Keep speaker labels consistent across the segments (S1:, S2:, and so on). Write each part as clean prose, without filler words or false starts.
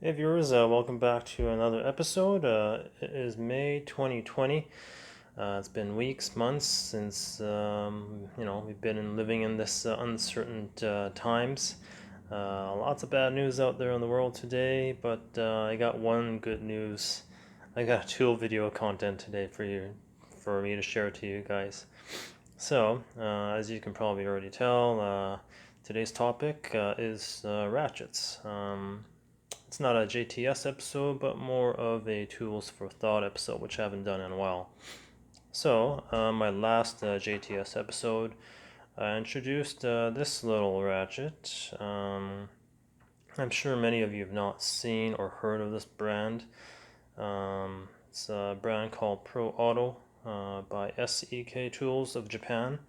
S1: Hey viewers, welcome back to another episode. It is May 2020. It's been weeks, months since we've been living in this uncertain times. Lots of bad news out there in the world today, but I got one good news. I got tool video content today for me to share to you guys. So, as you can probably already tell, today's topic is ratchets. It's not a JTS episode, but more of a Tools for Thought episode, which I haven't done in a while. So, my last JTS episode, I introduced this little ratchet. I'm sure many of you have not seen or heard of this brand. It's a brand called Pro-Auto by SEK Tools of Japan.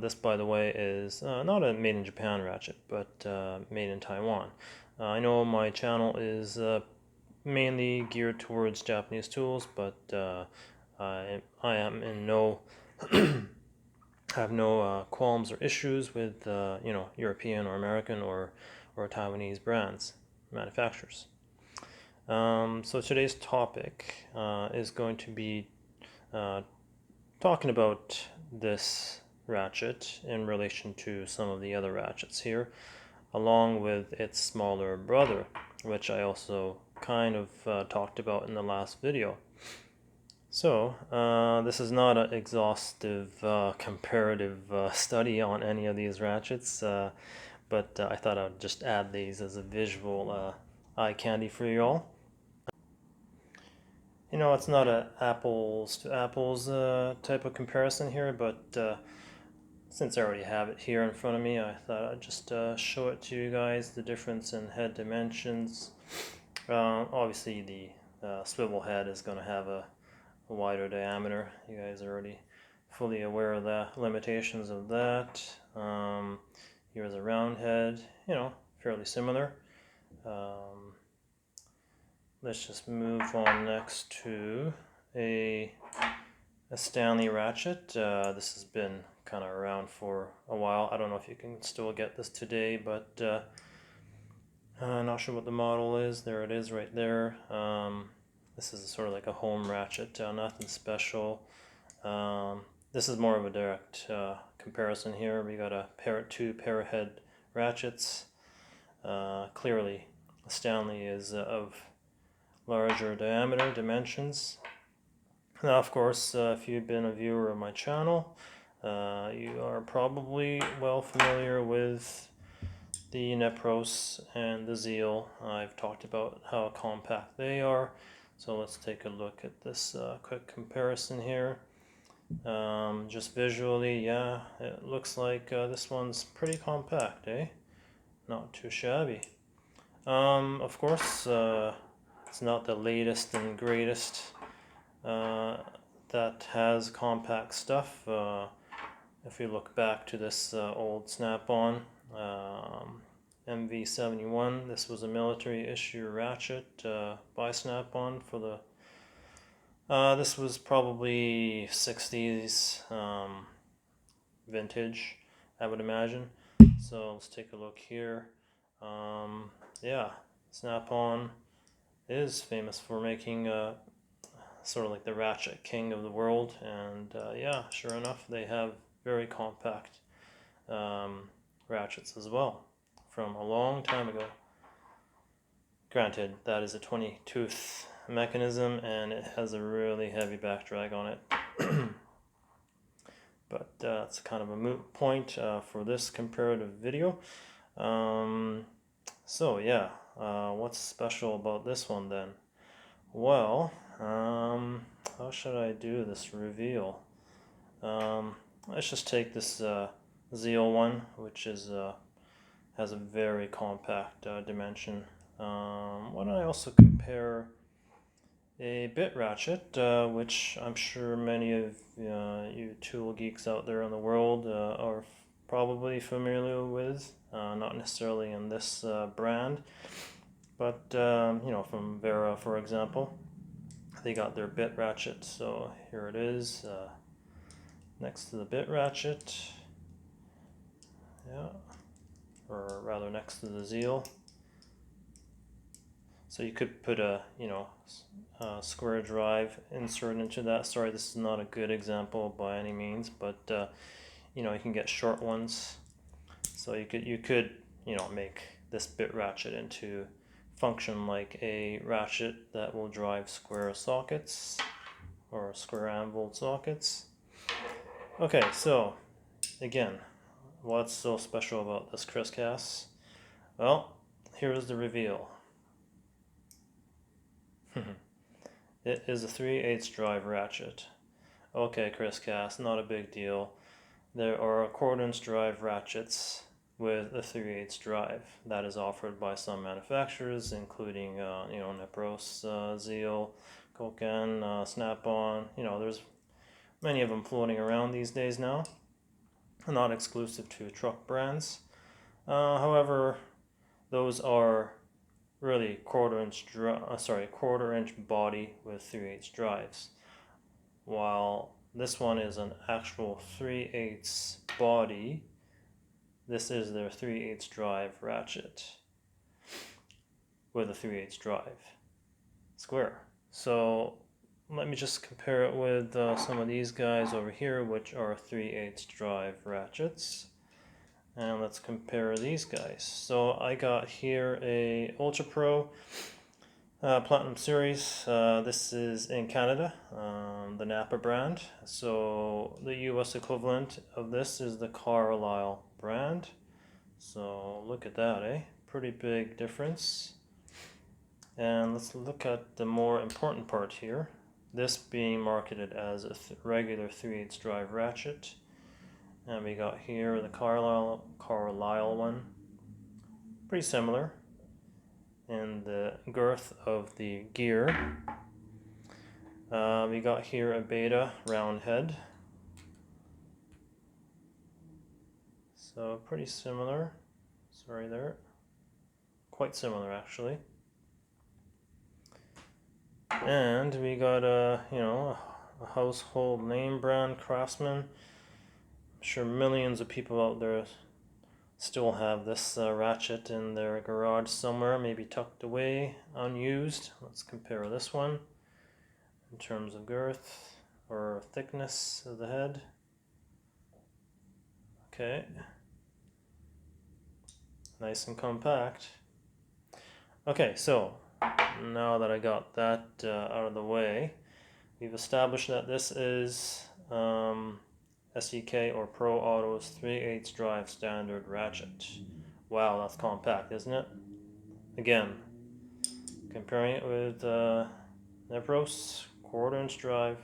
S1: This, by the way, is not a made in Japan ratchet, but made in Taiwan. I know my channel is mainly geared towards Japanese tools, but I am in no have no qualms or issues with European or American or Taiwanese brands manufacturers. So today's topic is going to be talking about this ratchet in relation to some of the other ratchets here, along with its smaller brother, which I also kind of talked about in the last video. So, this is not an exhaustive comparative study on any of these ratchets, but I thought I'd just add these as a visual eye candy for you all. It's not a apples to apples type of comparison here, but since I already have it here in front of me, I thought I'd just show it to you guys, the difference in head dimensions. Obviously, the swivel head is going to have a wider diameter. You guys are already fully aware of the limitations of that. Here's a round head, fairly similar. Let's just move on next to a Stanley ratchet. This has been kind of around for a while. I don't know if you can still get this today, but I'm not sure what the model is. There it is right there. This is sort of like a home ratchet, nothing special. This is more of a direct comparison here. We got two pair of head ratchets. Clearly, Stanley is of larger diameter dimensions. Now, of course, if you've been a viewer of my channel, you are probably well familiar with the Nepros and the Zeal. I've talked about how compact they are. So let's take a look at this quick comparison here. Just visually, yeah, it looks like this one's pretty compact, eh? Not too shabby. Of course, it's not the latest and greatest that has compact stuff. If you look back to this old Snap-on MV71, this was a military issue ratchet by Snap-on for the this was probably 60s vintage, I would imagine. So let's take a look here. Yeah, Snap-on is famous for making sort of like the ratchet king of the world, and yeah, sure enough, they have very compact ratchets as well from a long time ago. Granted, that is a 20-tooth mechanism and it has a really heavy back drag on it. But it's kind of a moot point for this comparative video. So yeah, what's special about this one then? Well, how should I do this reveal? Let's just take this Zeal one, which is has a very compact dimension. Why don't I also compare a bit ratchet, which I'm sure many of you tool geeks out there in the world are probably familiar with, not necessarily in this brand, but from Vera, for example, they got their bit ratchet. So here it is, next to the bit ratchet, yeah, or rather next to the Zeal. So you could put a square drive insert into that. Sorry, this is not a good example by any means, but you can get short ones. So you could make this bit ratchet into function like a ratchet that will drive square sockets or square anvil sockets. Okay, so again, what's so special about this Chris Cass? Well, here's the reveal. It is a 3/8 drive ratchet. Okay, Chris Cass, not a big deal. There are 1/4" drive ratchets with a 3/8 drive that is offered by some manufacturers, including Nepros, Zeal, Koken, Snap-on. There's many of them floating around these days now, not exclusive to truck brands. However, those are really 1/4" body with 3/8 drives, while this one is an actual 3/8 body. This is their 3/8 drive ratchet with a 3/8 drive square. So let me just compare it with some of these guys over here, which are 3/8 drive ratchets. And let's compare these guys. So I got here a Ultra Pro Platinum Series. This is in Canada, the Napa brand. So the US equivalent of this is the Carlisle brand. So look at that, eh? Pretty big difference. And let's look at the more important part here. This being marketed as a regular 3/8 drive ratchet. And we got here the Carlisle one. Pretty similar in the girth of the gear. We got here a Beta round head. So pretty similar. Sorry there. Quite similar actually. And we got a household name brand, Craftsman. I'm sure millions of people out there still have this ratchet in their garage somewhere, maybe tucked away, unused. Let's compare this one in terms of girth or thickness of the head. Okay. Nice and compact. Okay, so now that I got that out of the way, we've established that this is SEK or Pro-Auto's 3/8 drive standard ratchet. Wow, that's compact, isn't it? Again, comparing it with Nepros 1/4" drive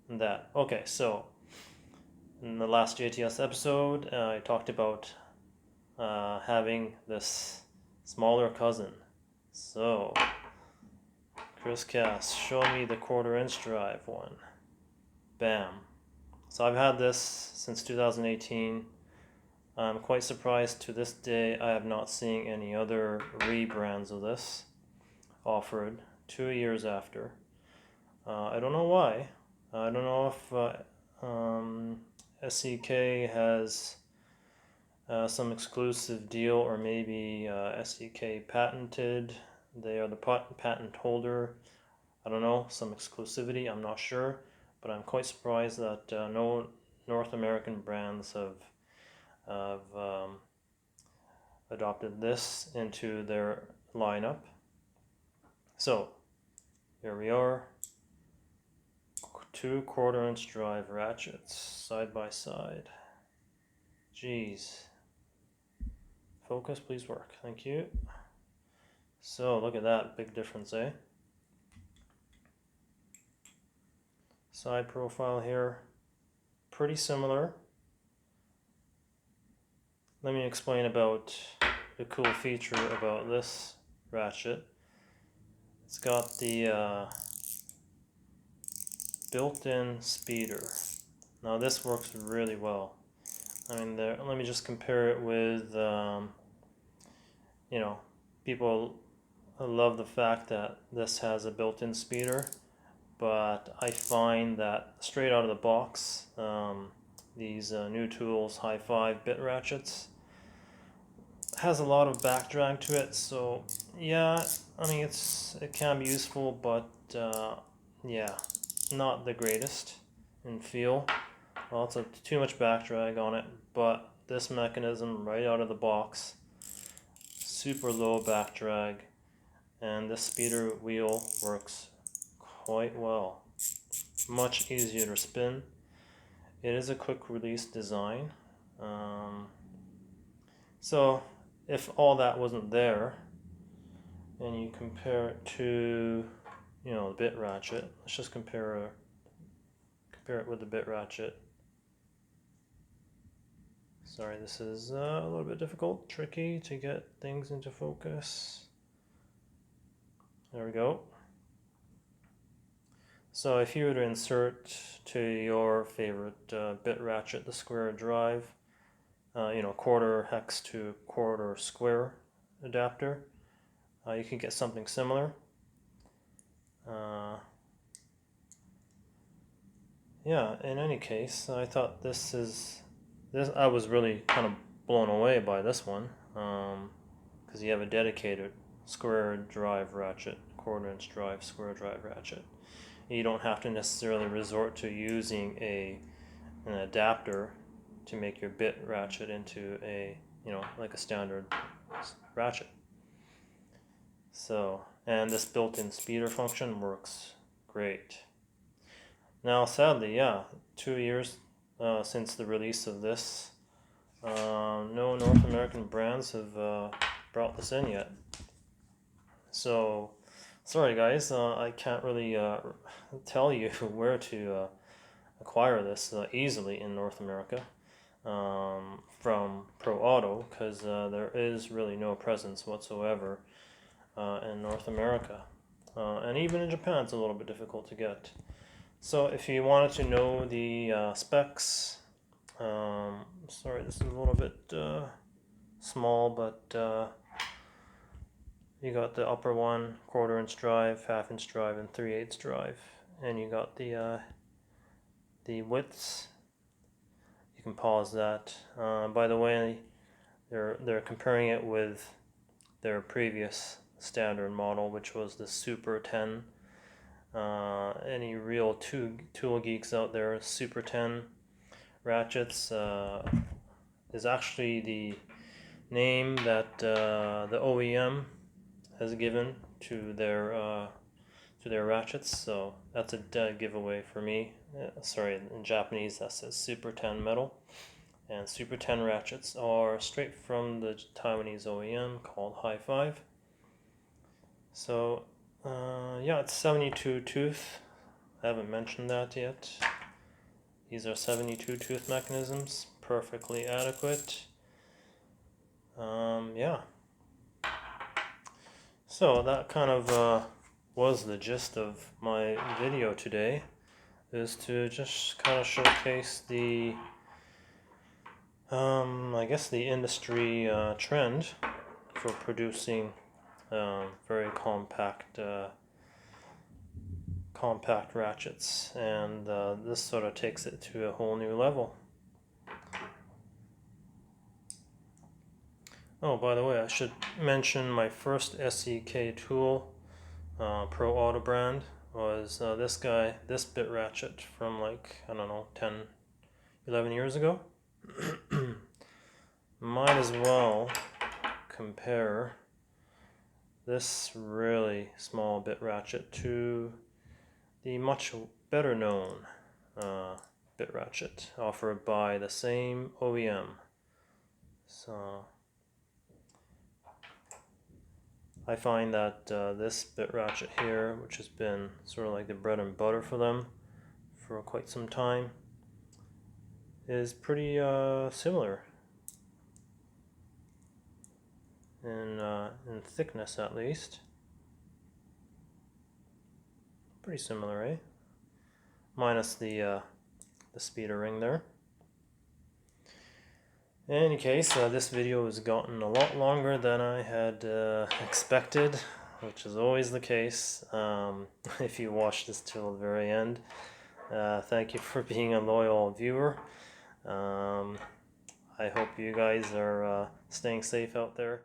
S1: and that. Okay, so in the last JTS episode, I talked about having this smaller cousin. So, Chris Cass, show me the 1/4" drive one. Bam. So I've had this since 2018. I'm quite surprised to this day I have not seen any other rebrands of this offered 2 years after. I don't know why. I don't know if SCK has some exclusive deal, or maybe SCK patented. They are the patent holder. I don't know, some exclusivity, I'm not sure. But I'm quite surprised that no North American brands have adopted this into their lineup. So here we are, 2 1/4" drive ratchets side by side. Jeez. Focus, please work. Thank you. So look at that big difference, eh? Side profile here, pretty similar. Let me explain about the cool feature about this ratchet. It's got the built-in speeder. Now this works really well. I mean, let me just compare it with, people love the fact that this has a built-in speeder. But I find that straight out of the box, these New Tools High 5 bit ratchets has a lot of back drag to it, so Yeah, I mean it can be useful, but yeah, not the greatest in feel. Lots of too much back drag on it, but this mechanism right out of the box, super low back drag, and this speeder wheel works quite well. Much easier to spin. It is a quick release design. So if all that wasn't there, and you compare it to, the bit ratchet, let's just compare it with the bit ratchet. Sorry, this is a little bit difficult, tricky to get things into focus. There we go. So if you were to insert to your favorite bit ratchet the square drive, quarter hex to quarter square adapter, you can get something similar. Yeah, in any case, I thought this I was really kind of blown away by this one, because you have a dedicated square drive ratchet, quarter-inch drive, square drive ratchet. You don't have to necessarily resort to using an adapter to make your bit ratchet into like a standard ratchet. So, and this built-in speeder function works great. Now, sadly, 2 years since the release of this, no North American brands have brought this in yet. So, sorry guys, I can't really tell you where to acquire this easily in North America from Pro-Auto, because there is really no presence whatsoever in North America. And even in Japan, it's a little bit difficult to get. So if you wanted to know the specs, sorry, this is a little bit small, but you got the upper one, quarter-inch drive, half-inch drive, and 3/8 drive, and you got the widths. You can pause that. By the way, they're comparing it with their previous standard model, which was the Super 10. Any real tool geeks out there, Super 10 ratchets is actually the name that the OEM has given to their ratchets, so that's a dead giveaway for me. Sorry, in Japanese that says Super 10 metal, and Super 10 ratchets are straight from the Taiwanese OEM called High Five. So it's 72 tooth. I haven't mentioned that yet. These are 72 tooth mechanisms, perfectly adequate. So that kind of was the gist of my video today, is to just kind of showcase the I guess the industry trend for producing very compact ratchets, and this sort of takes it to a whole new level. Oh, by the way, I should mention my first SEK tool, Pro-Auto brand, was this bit ratchet from like, I don't know, 10, 11 years ago. Might as well compare this really small bit ratchet to the much better known bit ratchet offered by the same OEM. So I find that this bit ratchet here, which has been sort of like the bread and butter for them for quite some time, is pretty similar in thickness, at least. Pretty similar, eh? Minus the speeder ring there. In any case, this video has gotten a lot longer than I had expected, which is always the case if you watch this till the very end. Thank you for being a loyal viewer. I hope you guys are staying safe out there.